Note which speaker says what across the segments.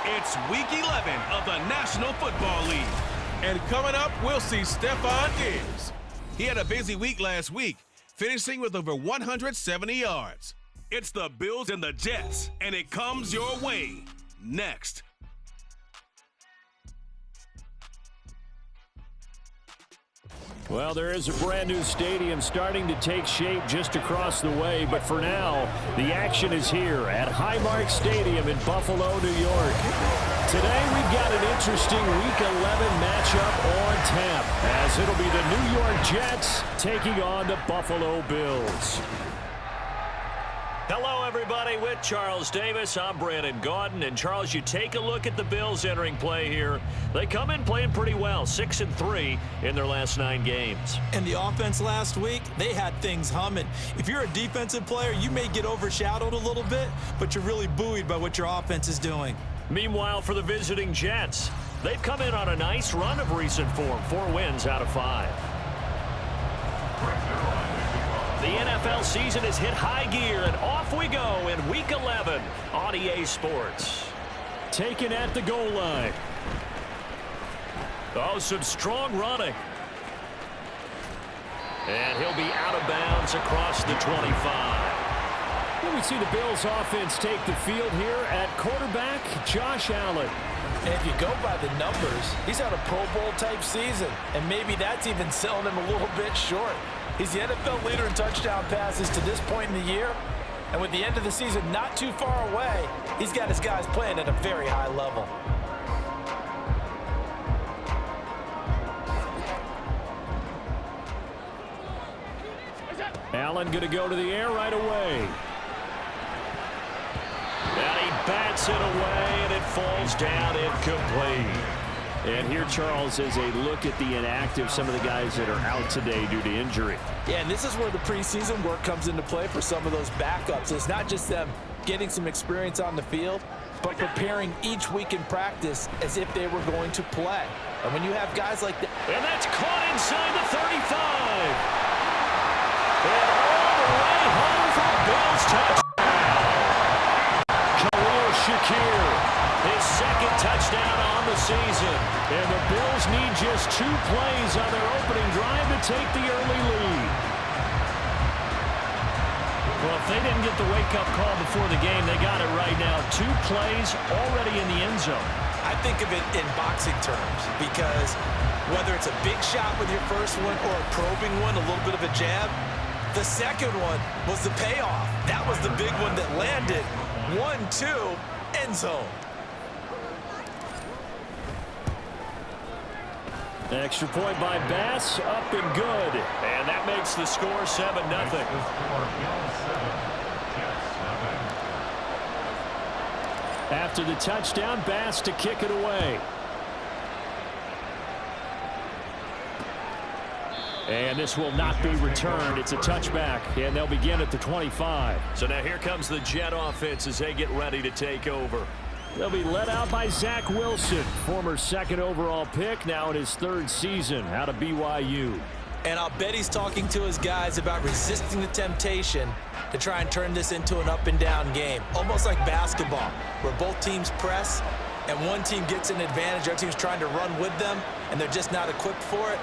Speaker 1: It's Week 11 of the National Football League. And coming up, we'll see Stephon Diggs. He had a busy week last week, finishing with over 170 yards. It's the Bills and the Jets, and it comes your way next.
Speaker 2: Well, there is a brand new stadium starting to take shape just across the way, but for now, the action is here at Highmark Stadium in Buffalo, New York. Today, we've got an interesting Week 11 matchup on tap, as it'll be the New York Jets taking on the Buffalo Bills. Hello, everybody. With Charles Davis, I'm Brandon Gaudin. And, Charles, you take a look at the Bills entering play here. They come in playing pretty well, 6-3 in their last 9 games.
Speaker 3: And the offense last week, they had things humming. If you're a defensive player, you may get overshadowed a little bit, but you're really buoyed by what your offense is doing.
Speaker 2: Meanwhile, for the visiting Jets, they've come in on a nice run of recent form, 4 wins out of 5. The NFL season has hit high gear, and off we go in Week 11 on EA Sports. Taken at the goal line. Oh, some strong running. And he'll be out of bounds across the 25. Well, we see the Bills offense take the field here at quarterback, Josh Allen.
Speaker 4: And if you go by the numbers, he's had a Pro Bowl type season, and maybe that's even selling him a little bit short. He's the NFL leader in touchdown passes to this point in the year. And with the end of the season not too far away, he's got his guys playing at a very high level.
Speaker 2: Allen going to go to the air right away. And he bats it away, and it falls down incomplete. And here, Charles, is a look at the inactive, some of the guys that are out today due to injury.
Speaker 4: Yeah, and this is where the preseason work comes into play for some of those backups. It's not just them getting some experience on the field, but preparing each week in practice as if they were going to play. And when you have guys like that...
Speaker 2: And that's caught inside the 35. And all the way home for Bills touchdown. Khalil Shakir, his second touchdown on the season. And the Bills need just 2 plays on their opening drive to take the early lead. Well, if they didn't get the wake-up call before the game, they got it right now. 2 plays already in the end zone.
Speaker 3: I think of it in boxing terms because whether it's a big shot with your first one or a probing one, a little bit of a jab, the second one was the payoff. That was the big one that landed. 1-2, end zone.
Speaker 2: Extra point by Bass, up and good. And that makes the score 7-0. After the touchdown, Bass to kick it away. And this will not be returned. It's a touchback, and they'll begin at the 25. So now here comes the Jet offense as they get ready to take over. They'll be led out by Zach Wilson, former 2nd overall pick, now in his 3rd season out of BYU.
Speaker 3: And I'll bet he's talking to his guys about resisting the temptation to try and turn this into an up-and-down game. Almost like basketball, where both teams press, and one team gets an advantage, the other team's trying to run with them, and they're just not equipped for it.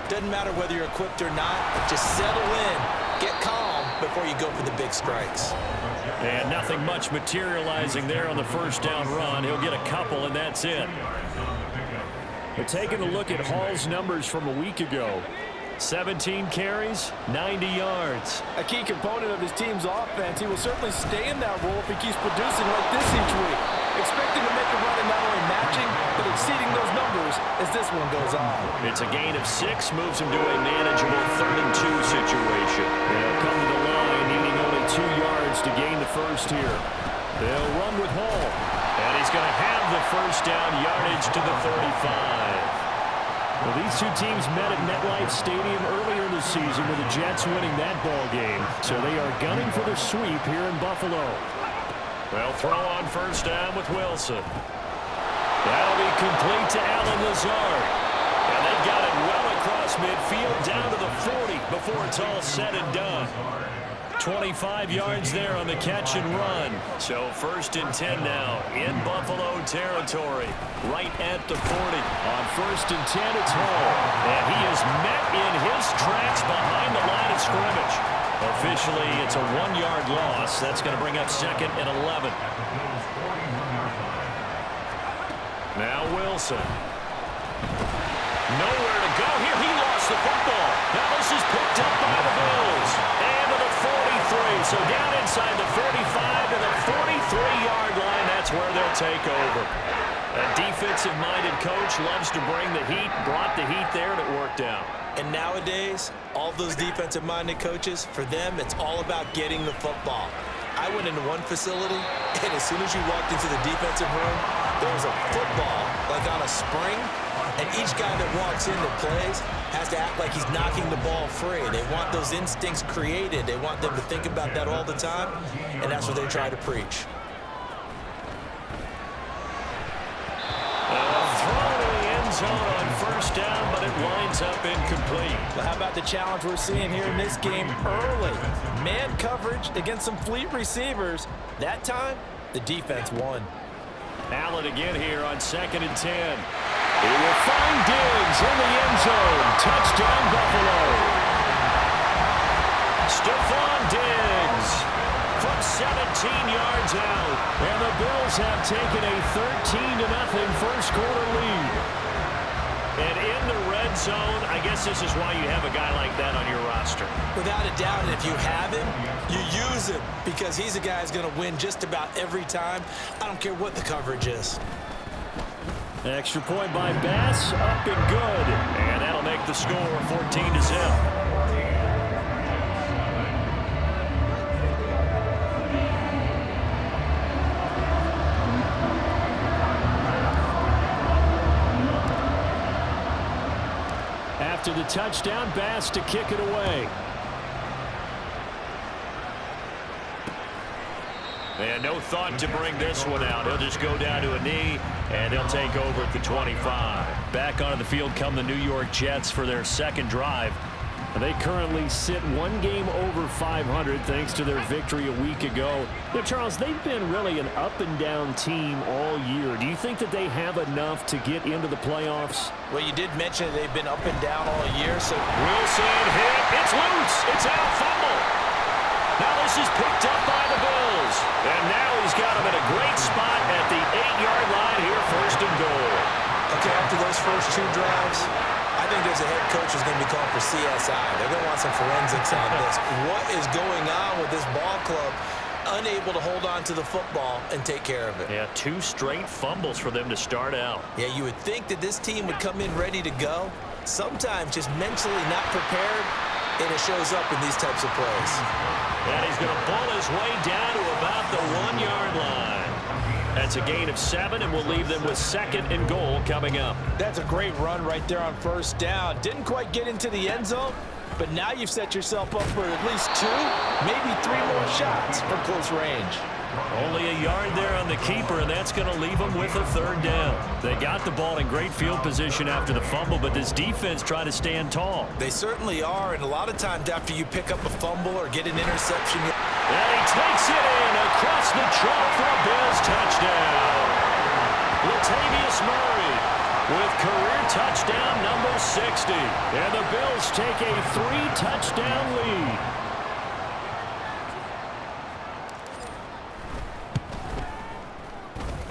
Speaker 3: Doesn't matter whether you're equipped or not. Just settle in, get calm before you go for the big strikes.
Speaker 2: And nothing much materializing there on the first down run. He'll get a couple, and that's it. But taking a look at Hall's numbers from a week ago, 17 carries, 90 yards.
Speaker 4: A key component of his team's offense. He will certainly stay in that role if he keeps producing like this each week. Expecting to make a run and not only matching, but exceeding those numbers as this one goes on.
Speaker 2: It's a gain of 6, moves him to a manageable 3rd and 2 situation. They'll come to the line, needing only 2 yards to gain the first here. They'll run with Hall. And he's going to have the first down, yardage to the 35. Well, these 2 teams met at MetLife Stadium earlier in the season with the Jets winning that ball game. So they are gunning for the sweep here in Buffalo. Well, throw on first down with Wilson. That'll be complete to Allen Lazard. And they've got it well across midfield down to the 40 before it's all said and done. 25 yards there on the catch and run. So 1st and 10 now in Buffalo territory, right at the 40. On 1st and 10, it's Hall. And he is met in his tracks behind the line of scrimmage. Officially, it's a 1-yard loss. That's going to bring up 2nd and 11. Now Wilson. Nowhere to go here. He lost the football. Now this is picked up by the Bills. And to the 43. So down inside the 35 to the 43-yard line. That's where they'll take over. A defensive-minded coach loves to bring the heat. Brought the heat there, and it worked out.
Speaker 3: And nowadays, all those defensive-minded coaches, for them, it's all about getting the football. I went into one facility, and as soon as you walked into the defensive room, there was a football, like on a spring, and each guy that walks in that plays has to act like he's knocking the ball free. They want those instincts created. They want them to think about that all the time, and that's what they try to preach.
Speaker 2: Thrown in the end zone on 1st down, but it winds up incomplete.
Speaker 4: Well, how about the challenge we're seeing here in this game early? Man coverage against some fleet receivers. That time, the defense won.
Speaker 2: Allen again here on 2nd and 10. He will find Diggs in the end zone. Touchdown, Buffalo. Stephon Diggs from 17 yards out. And the Bills have taken a 13-0 first quarter lead. And in the red zone, I guess this is why you have a guy like that on your roster.
Speaker 3: Without a doubt, and if you have him, you use him because he's a guy who's going to win just about every time. I don't care what the coverage is.
Speaker 2: Extra point by Bass, up and good. And that'll make the score 14-0. After the touchdown, Bass to kick it away. And no thought to bring this one out. He'll just go down to a knee, and they'll take over at the 25. Back onto the field come the New York Jets for their 2nd drive. They currently sit 1 game over 500 thanks to their victory a week ago. You know, Charles, they've been really an up-and-down team all year. Do you think that they have enough to get into the playoffs?
Speaker 3: Well, you did mention they've been up and down all year, so
Speaker 2: Wilson hit. It's loose. It's out. Fumble. Now this is picked up by the Bills. And now he's got him in a great spot at the 8-yard line here, 1st and goal.
Speaker 3: okay, after those first 2 drives, I think there's a head coach who's going to be calling for CSI. They're going to want some forensics on this. What is going on with this ball club? Unable to hold on to the football and take care of it.
Speaker 2: Yeah, 2 straight fumbles for them to start out.
Speaker 3: Yeah, you would think that this team would come in ready to go. Sometimes just mentally not prepared, and it shows up in these types of plays.
Speaker 2: And he's going to pull his way down to about the 1-yard line. That's a gain of 7, and we'll leave them with 2nd and goal coming up.
Speaker 4: That's a great run right there on 1st down. Didn't quite get into the end zone, but now you've set yourself up for at least 2, maybe 3 more shots from close range.
Speaker 2: Only a yard there on the keeper, and that's going to leave them with a 3rd down. They got the ball in great field position after the fumble, but this defense tried to stand tall.
Speaker 3: They certainly are, and a lot of times after you pick up a fumble or get an interception,
Speaker 2: And he takes it in across the chalk for a Bills touchdown. Latavius Murray with career touchdown number 60. And the Bills take a 3-touchdown lead.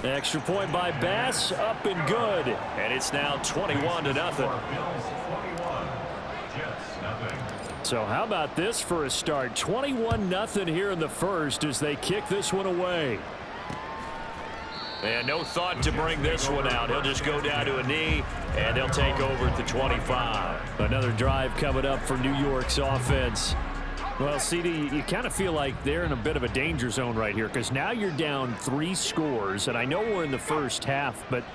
Speaker 2: Extra point by Bass, up and good. And it's now 21-0. So how about this for a start? 21-0 here in the first as they kick this one away. And no thought to bring this one out. He'll just go down to a knee, and they'll take over at the 25. Another drive coming up for New York's offense. Well, CD, you kind of feel like they're in a bit of a danger zone right here because now you're down 3 scores, and I know we're in the first half, but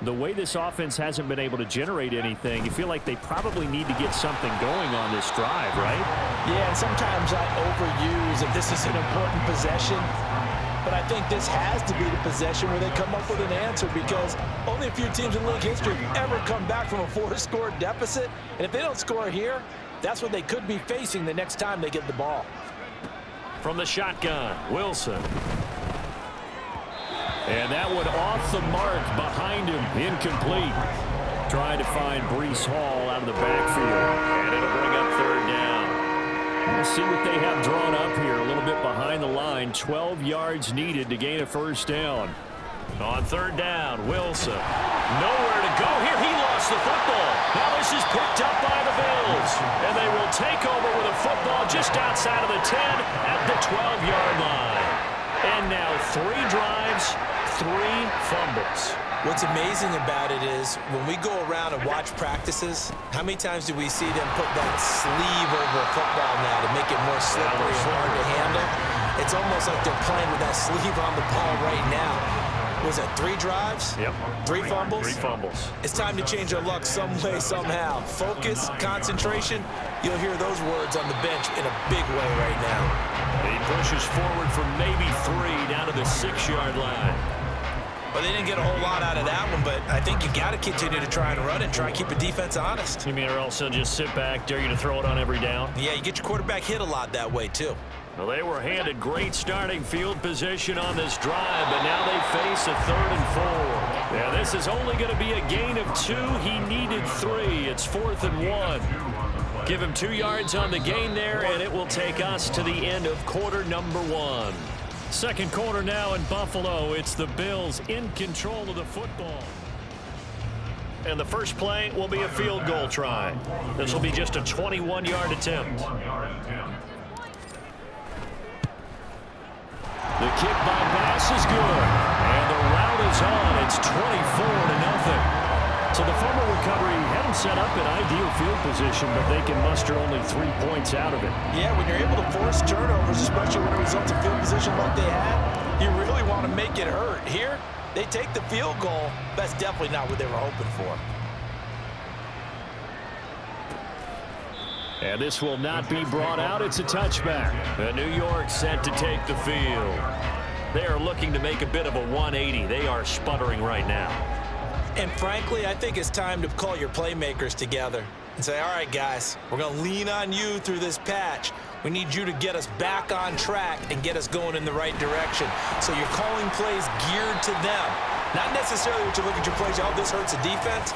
Speaker 2: the way this offense hasn't been able to generate anything, you feel like they probably need to get something going on this drive, right?
Speaker 4: Yeah, and sometimes I overuse if this is an important possession, but I think this has to be the possession where they come up with an answer because only a few teams in league history have ever come back from a 4-score deficit, and if they don't score here, that's what they could be facing the next time they get the ball.
Speaker 2: from the shotgun. Wilson. And that one off the mark behind him. Incomplete. Trying to find Breece Hall out of the backfield. And it'll bring up third down. We'll see what they have drawn up here. A little bit behind the line. 12 yards needed to gain a first down. On third down, Wilson. Nowhere to go here. He lost the football. Now this is picked up by the Bills. And they will take over with a football just outside of the 10 at the 12-yard line. And now 3 drives, 3 fumbles.
Speaker 3: What's amazing about it is when we go around and watch practices, how many times do we see them put that sleeve over a football now to make it more slippery and hard to handle? It's almost like they're playing with that sleeve on the ball right now. Was it 3 drives?
Speaker 2: Yep.
Speaker 3: 3 fumbles?
Speaker 2: 3 fumbles.
Speaker 3: It's time to change our luck some way, somehow. Focus, concentration, you'll hear those words on the bench in a big way right now.
Speaker 2: He pushes forward for maybe 3 down to the 6-yard line.
Speaker 3: Well, they didn't get a whole lot out of that one, but I think you got to continue to try and run and try and keep the defense honest.
Speaker 2: You mean or else they'll just sit back, dare you to throw it on every down?
Speaker 3: Yeah, you get your quarterback hit a lot that way, too.
Speaker 2: Well, they were handed great starting field position on this drive, but now they face a 3rd and 4. Yeah, this is only going to be a gain of 2. He needed 3. It's 4th and 1. Give him 2 yards on the gain there, and it will take us to the end of quarter number 1. Second quarter now in Buffalo. It's the Bills in control of the football. And the first play will be a field goal try. This will be just a 21-yard attempt. The kick by Bass is good. And the route is on. It's 24-0. So the fumble recovery had them set up in ideal field position, but they can muster only 3 points out of it.
Speaker 3: Yeah, when you're able to force turnovers, especially when it results in field position like they had, you really want to make it hurt. Here, they take the field goal. That's definitely not what they were hoping for.
Speaker 2: And this will not be brought out. It's a touchback. New York set to take the field. They are looking to make a bit of a 180. They are sputtering right now.
Speaker 3: And frankly, I think it's time to call your playmakers together and say, all right, guys, we're going to lean on you through this patch. We need you to get us back on track and get us going in the right direction. So you're calling plays geared to them. Not necessarily what you look at your plays, oh, this hurts the defense.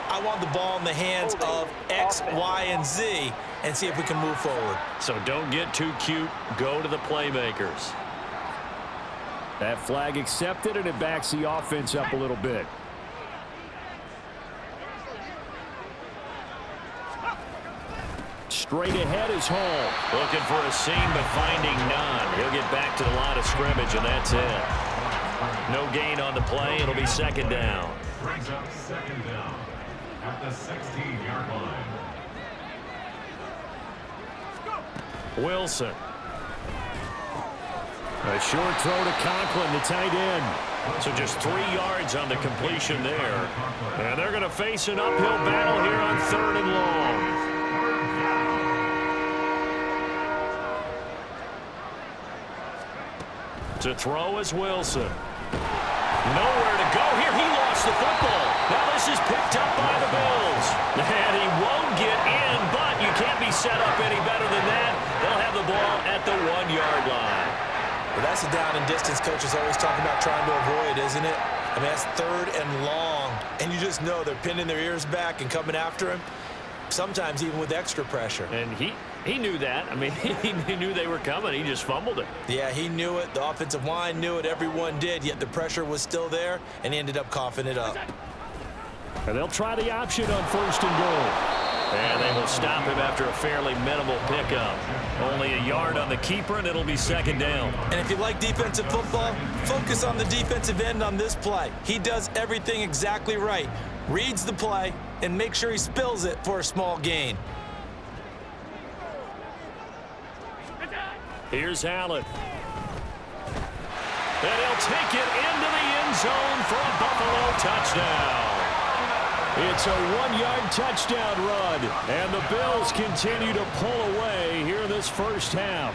Speaker 3: I want the ball in the hands of X, Y, and Z and see if we can move forward.
Speaker 2: So don't get too cute. Go to the playmakers. That flag accepted, and it backs the offense up a little bit. Straight ahead is Hall. Looking for a seam, but finding none. He'll get back to the line of scrimmage, and that's it. No gain on the play. It'll be second down.
Speaker 5: Brings up second down at the 16-yard line.
Speaker 2: Wilson. A short throw to Conklin, the tight end. So just 3 yards on the completion there. And they're going to face an uphill battle here on 3rd and long. To throw is Wilson. Nowhere to go here. He lost the football. Now this is picked up by the Bills. And he won't get in, but you can't be set up any better than that. They'll have the ball at the 1-yard line.
Speaker 3: Well, that's a down and distance coaches always talk about trying to avoid, isn't it? I mean, that's 3rd and long. And you just know they're pinning their ears back and coming after him. Sometimes even with extra pressure.
Speaker 2: And he knew that. I mean, he knew they were coming. He just fumbled it.
Speaker 3: Yeah, he knew it. The offensive line knew it. Everyone did. Yet the pressure was still there, and he ended up coughing it up.
Speaker 2: And they'll try the option on 1st and goal. And they will stop him after a fairly minimal pickup. Only a yard on the keeper, and it'll be second down.
Speaker 3: And if you like defensive football, focus on the defensive end on this play. He does everything exactly right. Reads the play, and make sure he spills it for a small gain.
Speaker 2: Here's Allen. And he'll take it into the end zone for a Buffalo touchdown. It's a 1-yard touchdown run, and the Bills continue to pull away here in this first half.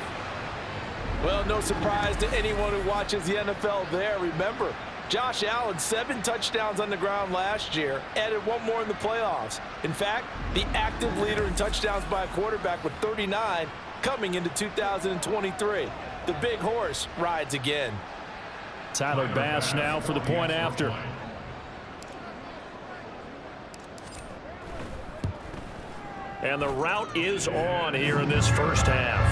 Speaker 4: Well, no surprise to anyone who watches the NFL there. Remember, Josh Allen, 7 touchdowns on the ground last year, added 1 more in the playoffs. In fact, the active leader in touchdowns by a quarterback with 39 coming into 2023. the big horse rides again.
Speaker 2: Tyler Bass now for the point after. And the route is on here in this first half.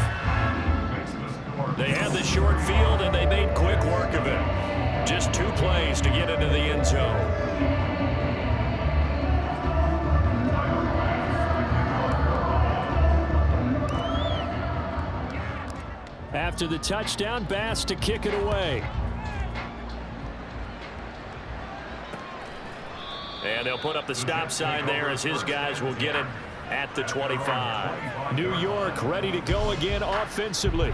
Speaker 2: They had the short field, and they made quick work of it. Just 2 plays to get into the end zone. After the touchdown, Bass to kick it away. And they'll put up the stop sign there as his guys will get it at the 25. New York ready to go again offensively.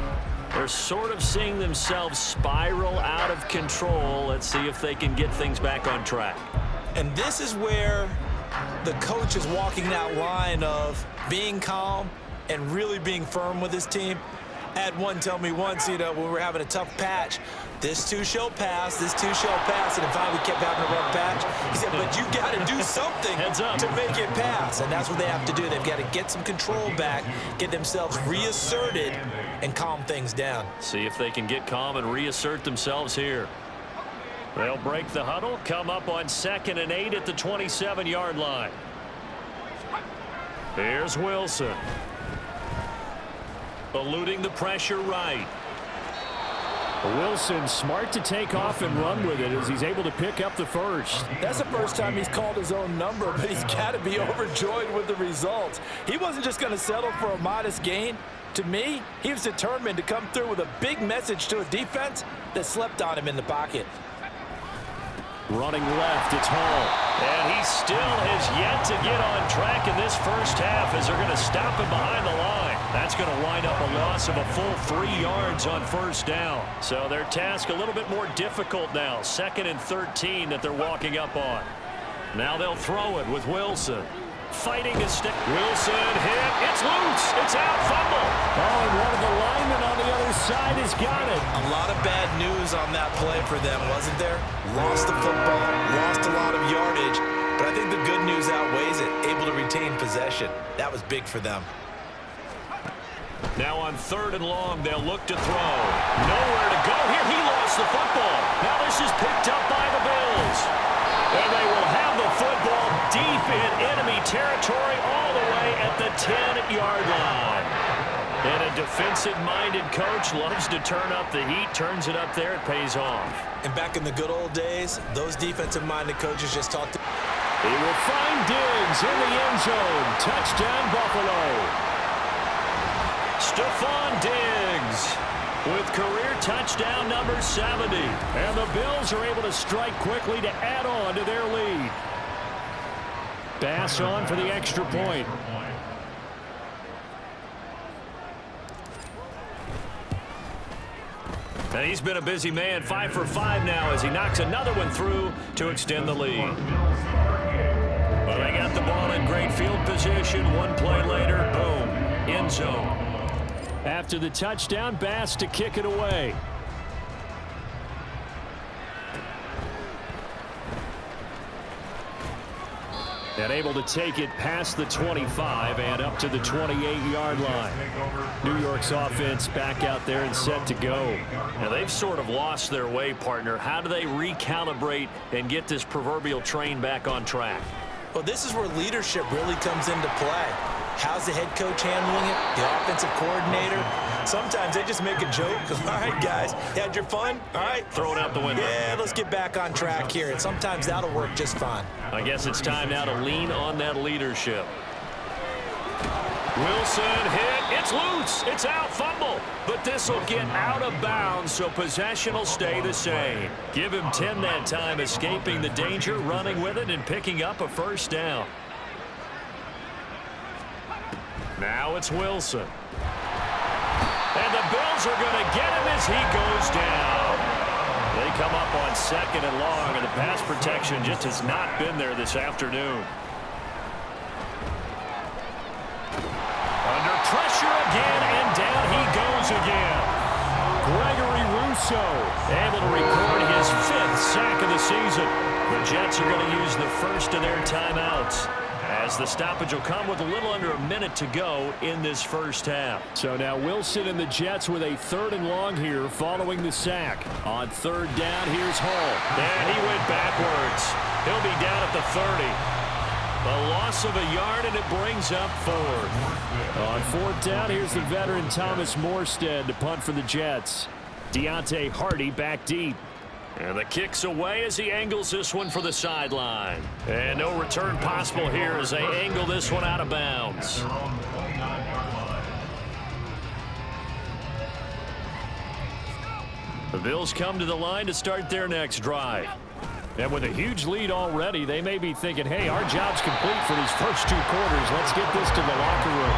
Speaker 2: They're sort of seeing themselves spiral out of control. Let's see if they can get things back on track.
Speaker 3: And this is where the coach is walking that line of being calm and really being firm with his team. I had one tell me once, when we were having a tough patch, this too shall pass, this too shall pass, and finally we kept having a rough patch. He said, but you got to do something to make it pass, and that's what they have to do. They've got to get some control back, get themselves reasserted, and calm things down.
Speaker 2: See if they can get calm and reassert themselves here. They'll break the huddle, come up on 2nd and 8 at the 27-yard line. Here's Wilson. Eluding the pressure right. Wilson smart to take off and run with it as he's able to pick up the first.
Speaker 4: That's the first time he's called his own number, but he's got to be overjoyed with the results. He wasn't just going to settle for a modest gain. To me, he was determined to come through with a big message to a defense that slept on him in the pocket.
Speaker 2: Running left, it's Hall. And he still has yet to get on track in this first half as they're going to stop him behind the line. That's going to wind up a loss of a full 3 yards on first down. So their task a little bit more difficult now. 2nd and 13 that they're walking up on. Now they'll throw it with Wilson. Fighting to stick. Wilson hit. It's loose. It's out. Fumble. Oh, and one of the linemen on the other side has got it.
Speaker 3: A lot of bad news on that play for them, wasn't there? Lost the football, lost a lot of yardage, but I think the good news outweighs it. Able to retain possession. That was big for them.
Speaker 2: Now on 3rd and long, they'll look to throw. Nowhere to go here. He lost the football. Now this is picked up by the Bills. And they will have the football deep in enemy territory all the way at the 10-yard line. And a defensive-minded coach loves to turn up the heat, turns it up there, it pays off.
Speaker 3: And back in the good old days, those defensive-minded coaches just talked.
Speaker 2: He will find Diggs in the end zone. Touchdown, Buffalo. Stephon Diggs with career touchdown number 70. And the Bills are able to strike quickly to add on to their lead. Bass on for the extra point. And he's been a busy man, 5 for 5 now as he knocks another one through to extend the lead. Well, they got the ball in great field position. 1 play later, boom, end zone. After the touchdown, Bass to kick it away. And able to take it past the 25 and up to the 28-yard line. New York's offense back out there and set to go. Now they've sort of lost their way, partner. How do they recalibrate and get this proverbial train back on track?
Speaker 3: Well, this is where leadership really comes into play. How's the head coach handling it? The offensive coordinator? Sometimes they just make a joke. All right, guys, you had your fun? All right.
Speaker 2: Throw it out the window.
Speaker 3: Yeah, let's get back on track here. And sometimes that'll work just fine.
Speaker 2: I guess it's time now to lean on that leadership. Wilson hit. It's loose. It's out. Fumble. But this will get out of bounds, so possession will stay the same. Give him 10 that time, escaping the danger, running with it, and picking up a first down. Now it's Wilson. And the Bills are going to get him as he goes down. They come up on 2nd and long, and the pass protection just has not been there this afternoon. Under pressure again, and down he goes again. Gregory Rousseau able to record his 5th sack of the season. The Jets are going to use the first of their timeouts. as the stoppage will come with a little under a minute to go in this first half. So now Wilson and the Jets with a 3rd and long here following the sack. On 3rd down, here's Hall. And he went backwards. He'll be down at the 30. A loss of a yard, and it brings up 4th. On 4th down, here's the veteran Thomas Morstead to punt for the Jets. Deontay Hardy back deep. And the kick's away as he angles this one for the sideline. And no return possible here as they angle this one out of bounds. The Bills come to the line to start their next drive. And with a huge lead already, they may be thinking, hey, our job's complete for these first 2 quarters. Let's get this to the locker room.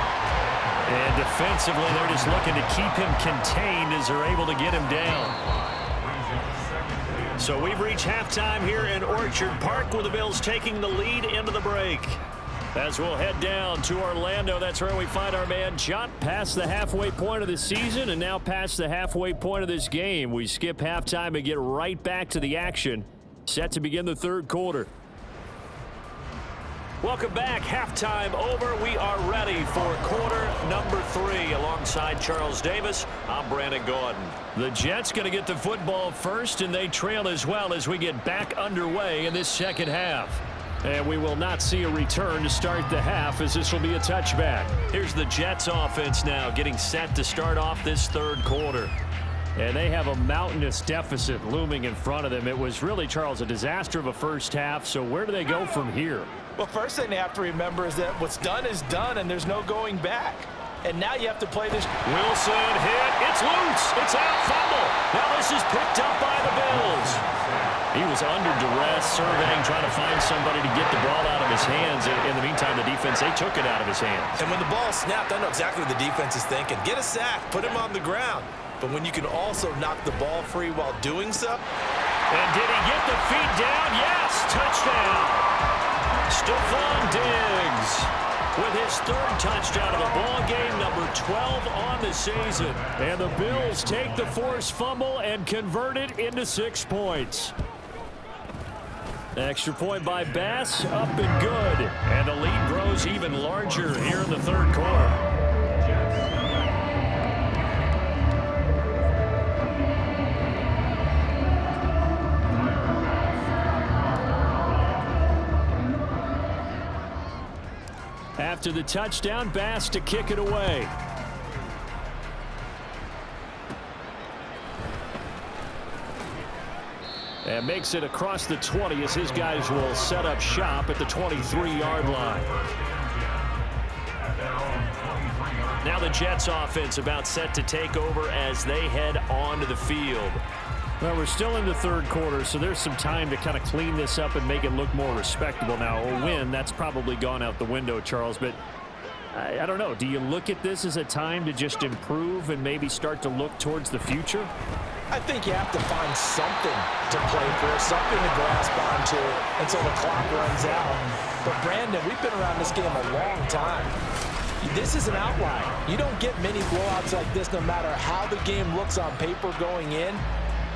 Speaker 2: And defensively, they're just looking to keep him contained as they're able to get him down. So we've reached halftime here in Orchard Park with the Bills taking the lead into the break. As we'll head down to Orlando, that's where we find our man Jot past the halfway point of the season and now past the halfway point of this game. We skip halftime and get right back to the action. Set to begin the 3rd quarter. Welcome back. Halftime over. We are ready for quarter number 3. Alongside Charles Davis, I'm Brandon Gordon. The Jets going to get the football first, and they trail as well as we get back underway in this second half. And we will not see a return to start the half, as this will be a touchback. Here's the Jets offense now getting set to start off this 3rd quarter. And they have a mountainous deficit looming in front of them. It was really, Charles, a disaster of a first half. So where do they go from here?
Speaker 4: Well, first thing they have to remember is that what's done is done, and there's no going back. And now you have to play this.
Speaker 2: Wilson hit. It's loose. It's out. Fumble. Now this is picked up by the Bills. He was under duress, surveying, trying to find somebody to get the ball out of his hands. In the meantime, the defense, they took it out of his hands.
Speaker 3: And when the ball snapped, I know exactly what the defense is thinking. Get a sack. Put him on the ground. But when you can also knock the ball free while doing so.
Speaker 2: And did he get the feet down? Yes. Touchdown. Stephon Diggs with his 3rd touchdown of the ball game, number 12 on the season. And the Bills take the forced fumble and convert it into 6 points. Extra point by Bass, up and good. And the lead grows even larger here in the 3rd quarter. After the touchdown, Bass to kick it away. And makes it across the 20 as his guys will set up shop at the 23-yard line. Now the Jets offense about set to take over as they head onto the field. Well, we're still in the 3rd quarter, so there's some time to kind of clean this up and make it look more respectable. Now, a win, that's probably gone out the window, Charles, but I don't know. Do you look at this as a time to just improve and maybe start to look towards the future?
Speaker 4: I think you have to find something to play for, something to grasp onto until the clock runs out. But, Brandon, we've been around this game a long time. This is an outlier. You don't get many blowouts like this no matter how the game looks on paper going in.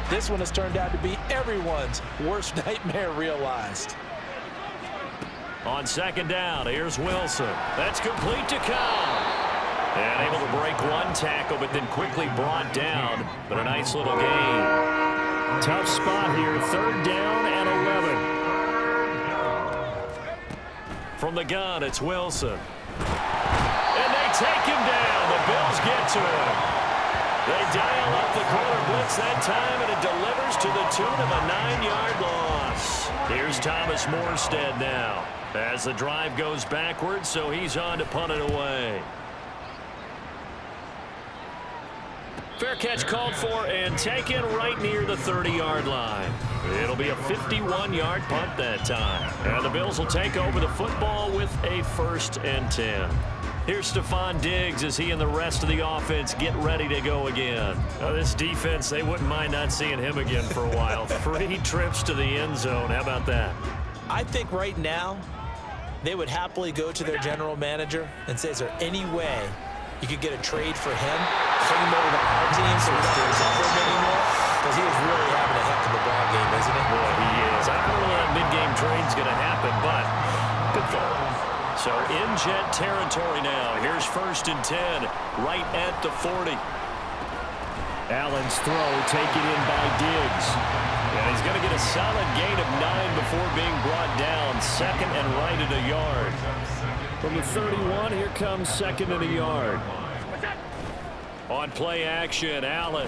Speaker 4: This one has turned out to be everyone's worst nightmare realized.
Speaker 2: On 2nd down, here's Wilson. That's complete to Cobb. And able to break one tackle, but then quickly brought down. But a nice little gain. Tough spot here, 3rd down and 11. From the gun, it's Wilson. And they take him down. The Bills get to him. They dial up the corner blitz that time, and it delivers to the tune of a 9-yard loss. Here's Thomas Morstead now as the drive goes backwards, so he's on to punt it away. Fair catch called for and taken right near the 30-yard line. It'll be a 51-yard punt that time. And the Bills will take over the football with a 1st and 10. Here's Stephon Diggs as he and the rest of the offense get ready to go again. This defense, they wouldn't mind not seeing him again for a while. 3 trips to the end zone. How about that?
Speaker 3: I think right now they would happily go to their general manager and say, is there any way you could get a trade for him, bring him over to our team so we don't have to cover him anymore? Because he is really having a heck of a ball game, isn't he?
Speaker 2: Boy, he is. I don't know when that mid-game trade's going to happen, but good thought. So in Jet territory now. Here's 1st and 10, right at the 40.
Speaker 6: Allen's throw taken in by Diggs.
Speaker 2: And he's going to get a solid gain of 9 before being brought down. 2nd and right at a yard.
Speaker 6: From the 31, here comes 2nd and a yard.
Speaker 2: On play action, Allen.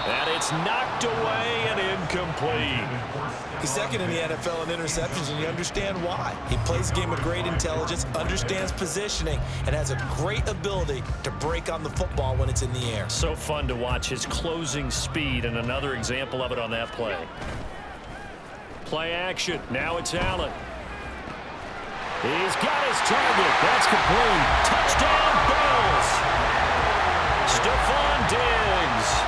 Speaker 2: And it's knocked away and incomplete.
Speaker 3: He's 2nd in the NFL in interceptions, and you understand why. He plays a game of great intelligence, understands positioning, and has a great ability to break on the football when it's in the air.
Speaker 2: So fun to watch his closing speed, and another example of it on that play. Play action. Now it's Allen.
Speaker 6: He's got his target. That's complete.
Speaker 2: Touchdown, Bills. Stephon Diggs.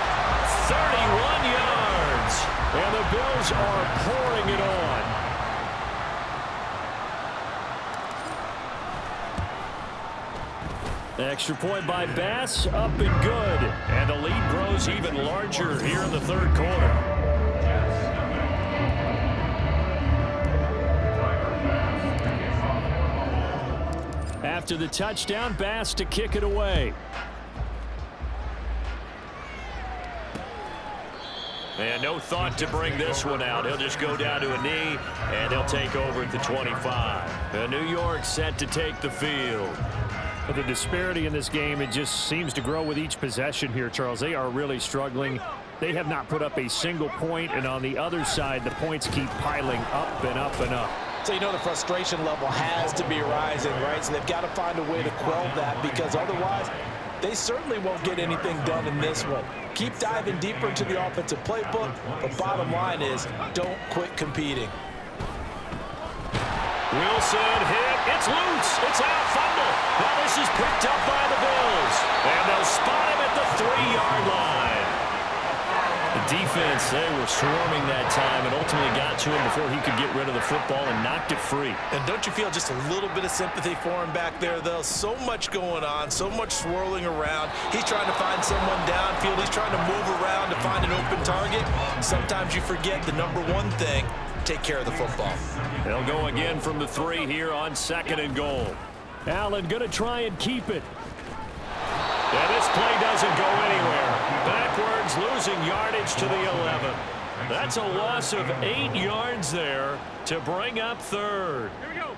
Speaker 2: 31 yards. And the Bills are pouring it on.
Speaker 6: Extra point by Bass, up and good.
Speaker 2: And the lead grows even larger here in the 3rd quarter.
Speaker 6: After the touchdown, Bass to kick it away.
Speaker 2: And no thought to bring this one out. He'll just go down to a knee, and he'll take over at the 25. The New York set to take the field.
Speaker 6: But the disparity in this game, it just seems to grow with each possession here, Charles. They are really struggling. They have not put up a single point, and on the other side, the points keep piling up and up and up.
Speaker 3: So you know the frustration level has to be rising, right? So they've got to find a way to quell that, because otherwise they certainly won't get anything done in this one. Keep diving deeper into the offensive playbook, but bottom line is don't quit competing.
Speaker 2: Wilson hit. It's loose. It's out. Fumble. Now this is picked up by the Bills. And they'll spot him at the 3-yard line. The defense, they were swarming that time and ultimately got to him before he could get rid of the football and knocked it free.
Speaker 3: And don't you feel just a little bit of sympathy for him back there, though? So much going on, so much swirling around. He's trying to find someone downfield. He's trying to move around to find an open target. Sometimes you forget the number one thing, take care of the football.
Speaker 2: They'll go again from the 3 here on 2nd and goal.
Speaker 6: Allen going to try and keep it.
Speaker 2: And this play doesn't go anywhere. Backwards, losing yardage to the 11. That's a loss of 8 yards there to bring up 3rd.
Speaker 5: Here we go.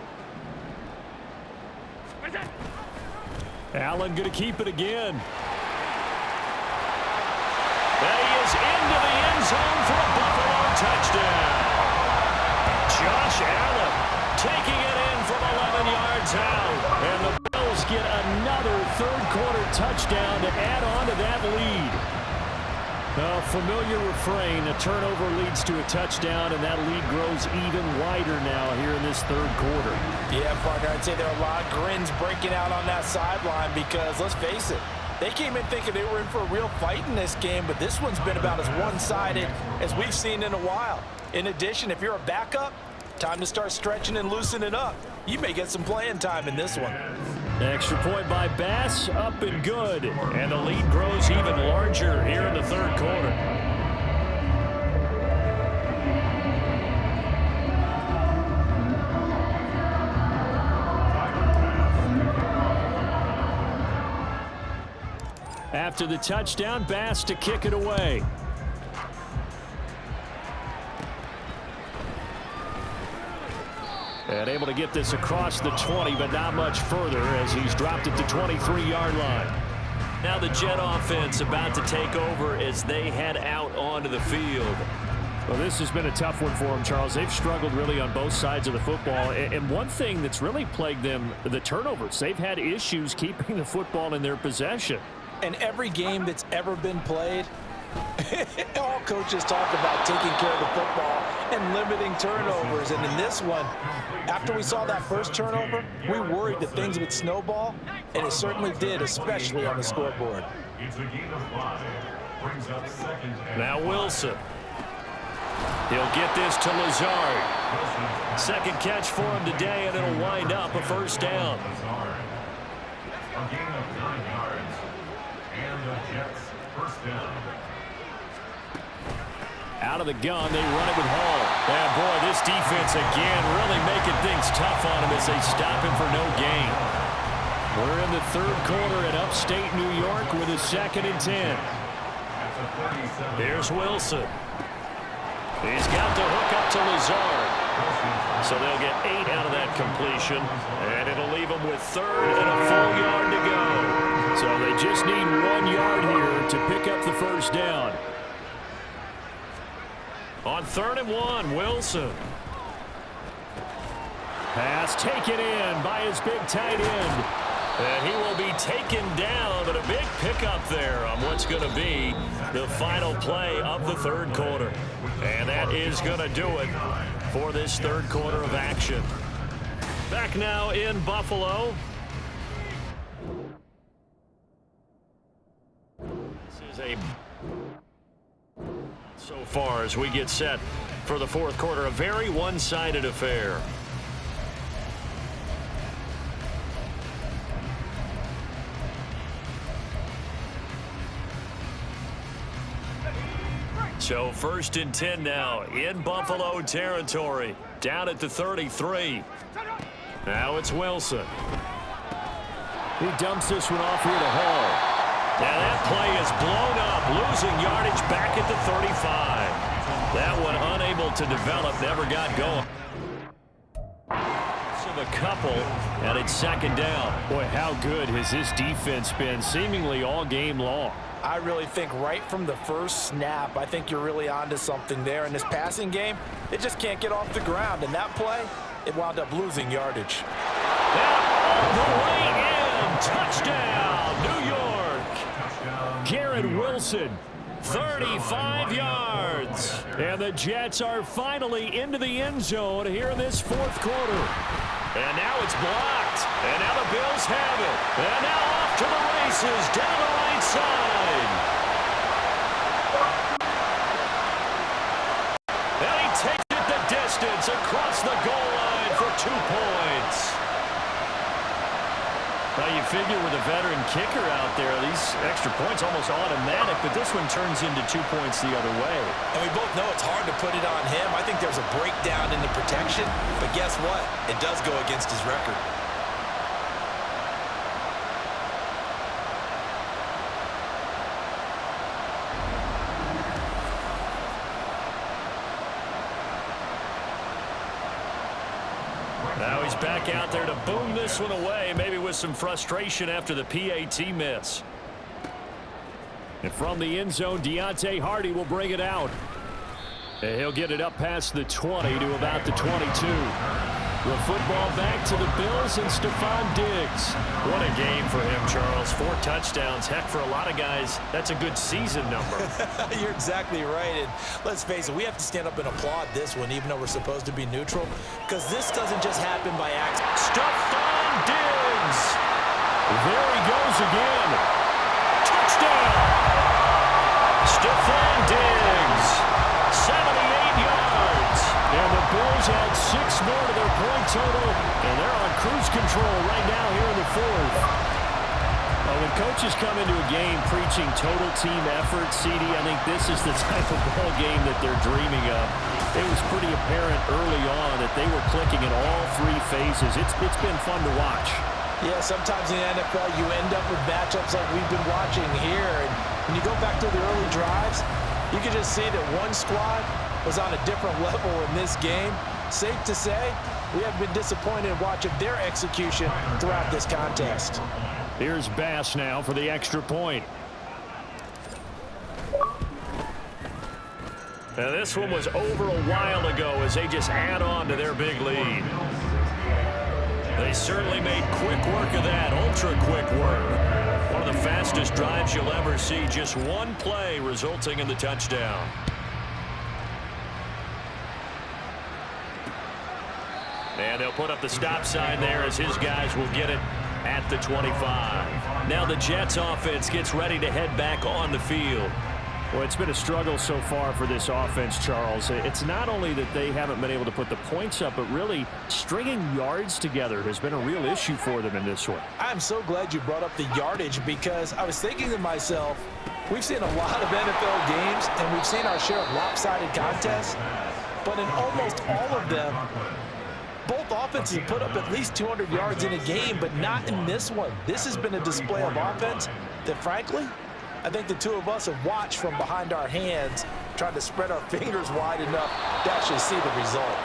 Speaker 5: Where's that?
Speaker 6: Allen going to keep it again.
Speaker 2: And he is into the end zone for a Buffalo touchdown. Josh Allen taking it in from 11 yards out.
Speaker 6: And the Bills get another 3rd quarter touchdown to add on to that lead. A familiar refrain, a turnover leads to a touchdown, and that lead grows even wider now here in this 3rd quarter.
Speaker 3: Yeah, partner, I'd say there are a lot of grins breaking out on that sideline because, let's face it, they came in thinking they were in for a real fight in this game, but this one's been about as one-sided as we've seen in a while. In addition, if you're a backup, time to start stretching and loosening up. You may get some playing time in this one.
Speaker 6: Extra point by Bass, up and good.
Speaker 2: And the lead grows even larger here in the 3rd quarter.
Speaker 6: After the touchdown, Bass to kick it away. And able to get this across the 20, but not much further as he's dropped at the 23-yard line.
Speaker 2: Now the Jet offense about to take over as they head out onto the field.
Speaker 6: Well, this has been a tough one for them, Charles. They've struggled really on both sides of the football. And one thing that's really plagued them, the turnovers. They've had issues keeping the football in their possession.
Speaker 3: And every game that's ever been played, all coaches talk about taking care of the football and limiting turnovers. And in this one, after we saw that first turnover, we worried that things would snowball, and it certainly did, especially on the scoreboard.
Speaker 5: It's a gain of 5. Brings up 2nd and
Speaker 2: Now Wilson. He'll get this to Lazard. 2nd catch for him today, and it'll wind up a 1st down.
Speaker 5: Lazard. A gain of 9 yards. And the Jets 1st down.
Speaker 6: Out of the gun, they run it with Hall.
Speaker 2: And boy, this defense again really making things tough on him as they stop him for no gain.
Speaker 6: We're in the third quarter at upstate New York with a 2nd and 10.
Speaker 2: Here's Wilson. He's got the hook up to Lazard. So they'll get 8 out of that completion, and it'll leave them with 3rd and a full yard to go.
Speaker 6: So they just need 1 yard here to pick up the first down.
Speaker 2: On 3rd and 1, Wilson.
Speaker 6: Pass taken in by his big tight end.
Speaker 2: And he will be taken down, but a big pickup there on what's going to be the final play of the third quarter. And that is going to do it for this third quarter of action. Back now in Buffalo. This is a so far as we get set for the fourth quarter, a very one-sided affair. So 1st and 10 now in Buffalo territory, down at the 33. Now it's Wilson.
Speaker 6: He dumps this one off here to Hall.
Speaker 2: Now that play is blown up, losing yardage back at the 35. That one unable to develop, never got going. A couple, and it's 2nd down.
Speaker 6: Boy, how good has this defense been seemingly all game long?
Speaker 3: I really think right from the first snap, I think you're really onto something there. In this passing game, it just can't get off the ground. And that play, it wound up losing yardage.
Speaker 2: All the way in. Touchdown, New York.
Speaker 6: Garrett Wilson.
Speaker 2: 35 yards.
Speaker 6: And the Jets are finally into the end zone here in this fourth quarter.
Speaker 2: And now it's blocked. And now the Bills have it. And now off to the races down the right side. And he takes it the distance across the goal line for 2 points.
Speaker 6: Well, you figure with a veteran kicker out there, these extra points almost automatic, but this one turns into 2 points the other way.
Speaker 3: And we both know it's hard to put it on him. I think there's a breakdown in the protection, but guess what? It does go against his record.
Speaker 2: Now he's back out there to boom this one away, maybe with some frustration after the PAT miss.
Speaker 6: And from the end zone, Deontay Hardy will bring it out. And he'll get it up past the 20 to about the 22. The football back to the Bills and Stephon Diggs.
Speaker 2: What a game for him, Charles. 4 touchdowns. Heck, for a lot of guys, that's a good season number.
Speaker 3: You're exactly right. And let's face it, we have to stand up and applaud this one, even though we're supposed to be neutral, because this doesn't just happen by accident.
Speaker 2: Stephon Diggs.
Speaker 6: There he goes again.
Speaker 2: Touchdown. Stephon Diggs. 78 yards.
Speaker 6: And the Bills add 6 more to their point total, and they're on cruise control right now here in the fourth. Well, when coaches come into a game preaching total team effort, CD, I think this is the type of ball game that they're dreaming of. It was pretty apparent early on that they were clicking in all 3 phases. It's been fun to watch.
Speaker 3: Yeah, sometimes in the NFL you end up with matchups like we've been watching here. And when you go back to the early drives, you can just see that one squad was on a different level in this game. Safe to say, we have been disappointed in watching their execution throughout this contest.
Speaker 6: Here's Bass now for the extra point.
Speaker 2: Now this one was over a while ago as they just add on to their big lead. They certainly made quick work of that, ultra quick work. One of the fastest drives you'll ever see, just one play resulting in the touchdown. And they'll put up the stop sign there as his guys will get it at the 25. Now the Jets offense gets ready to head back on the field.
Speaker 6: Well, it's been a struggle so far for this offense, Charles. It's not only that they haven't been able to put the points up, but really stringing yards together has been a real issue for them in this one.
Speaker 3: I'm so glad you brought up the yardage, because I was thinking to myself, we've seen a lot of NFL games and we've seen our share of lopsided contests.
Speaker 4: but in almost all of them, both offenses put up at least 200 yards in a game, but not in this one. This has been a display of offense that, frankly, I think the two of us have watched from behind our hands, trying to spread our fingers wide enough to actually see the result.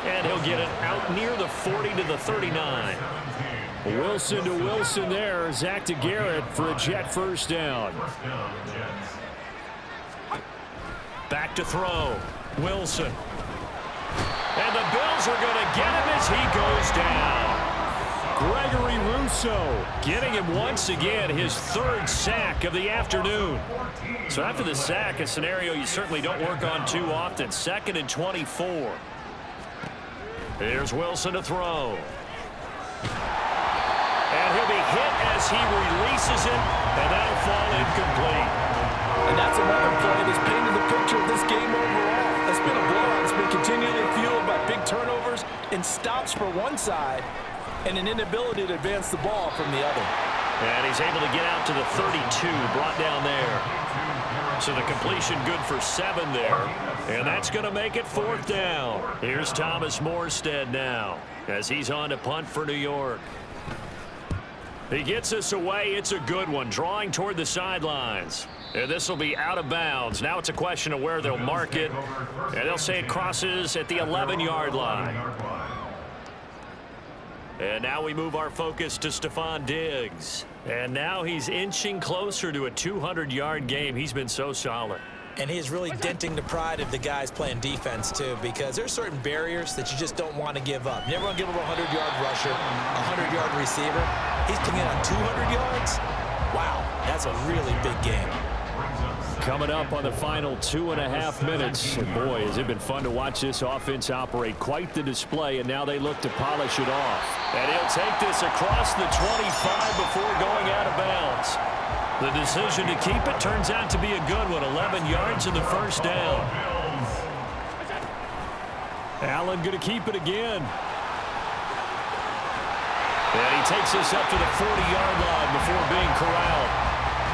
Speaker 6: And he'll get it out near the 40 to the 39. Wilson to Wilson there. Zach to Garrett for a Jet first down. Back to throw. Wilson. And the Bills are going to get him as he goes down. Gregory Rousseau getting him once again, his third sack of the afternoon. So after the sack, a scenario you certainly don't work on too often. 2nd and 24. Here's Wilson to throw. And he'll be hit as he releases it, and that'll fall incomplete.
Speaker 4: And that's another play that's painted the picture of this game overall. It's been a blowout. It's been continually fueled by big turnovers and stops for one side and an inability to advance the ball from the other.
Speaker 6: And he's able to get out to the 32, brought down there. So the completion good for 7 there. And that's going to make it 4th down. Here's Thomas Morstead now as he's on to punt for New York. He gets us away. It's a good one, drawing toward the sidelines. And this will be out of bounds. Now it's a question of where they'll mark it. And they'll say it crosses at the 11-yard line. And now we move our focus to Stephon Diggs. And now he's inching closer to a 200-yard game. He's been so solid.
Speaker 3: And he's really denting the pride of the guys playing defense, too, because there's certain barriers that you just don't want to give up. You never want to give up a 100-yard rusher, a 100-yard receiver. He's coming in on 200 yards. Wow, that's a really big game.
Speaker 6: Coming up on the final 2.5 minutes. And boy, has it been fun to watch this offense operate. Quite the display, and now they look to polish it off. And he'll take this across the 25 before going out of bounds. The decision to keep it turns out to be a good one. 11 yards in the first down. Allen going to keep it again. And he takes us up to the 40-yard line before being corralled.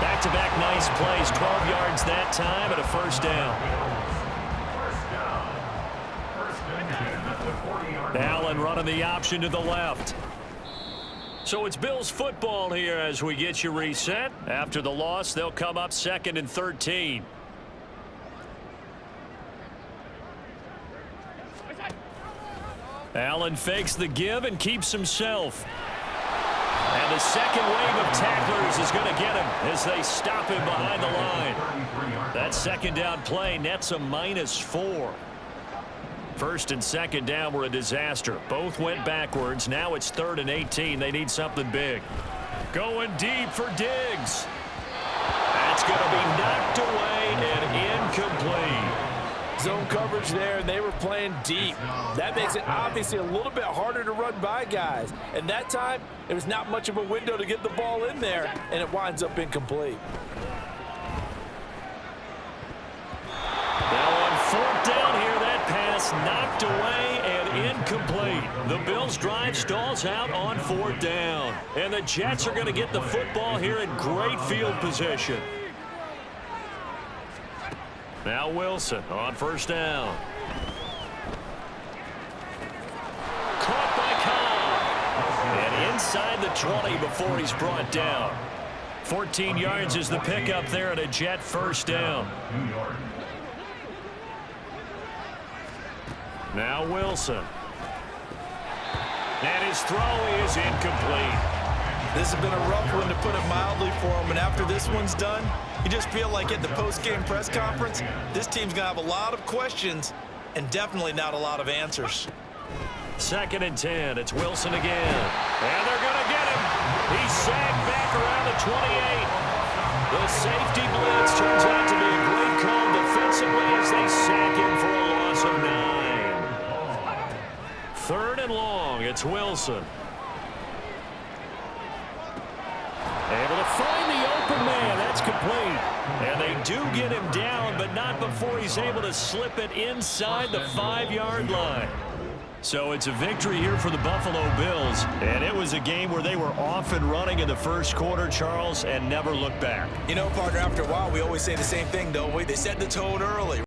Speaker 6: Back-to-back nice plays, 12 yards that time and a first down. Allen running the option to the left. So it's Bills football here as we get you reset. After the loss, they'll come up 2nd and 13. Allen fakes the give and keeps himself. And the second wave of tacklers is going to get him as they stop him behind the line. That second down play nets a -4. 1st and 2nd down were a disaster. Both went backwards. Now it's 3rd and 18. They need something big. Going deep for Diggs. That's going to be knocked away and incomplete.
Speaker 4: Zone coverage there, and they were playing deep. That makes it obviously a little bit harder to run by guys. And that time, it was not much of a window to get the ball in there, and it winds up incomplete.
Speaker 6: Now on 4th down here, that pass knocked away and incomplete. The Bills' drive stalls out on 4th down. And the Jets are going to get the football here in great field position. Now Wilson on 1st down. Caught by Cobb. And inside the 20 before he's brought down. 14 yards is the pickup there at a Jet first down. Now Wilson. And his throw is incomplete.
Speaker 3: This has been a rough one, to put it mildly, for him. And after this one's done, you just feel like at the post-game press conference, this team's going to have a lot of questions and definitely not a lot of answers.
Speaker 6: 2nd and 10. It's Wilson again. And they're going to get him. He's sagged back around the 28. The safety blitz turns out to be a great call defensively as they sack him for a loss of 9. 3rd and long. It's Wilson. Able to find the open man. That's complete. And they do get him down, but not before he's able to slip it inside the 5-yard line. So it's a victory here for the Buffalo Bills. And it was a game where they were off and running in the first quarter, Charles, and never looked back.
Speaker 3: You know, partner, after a while, we always say the same thing, don't we? They set the tone early.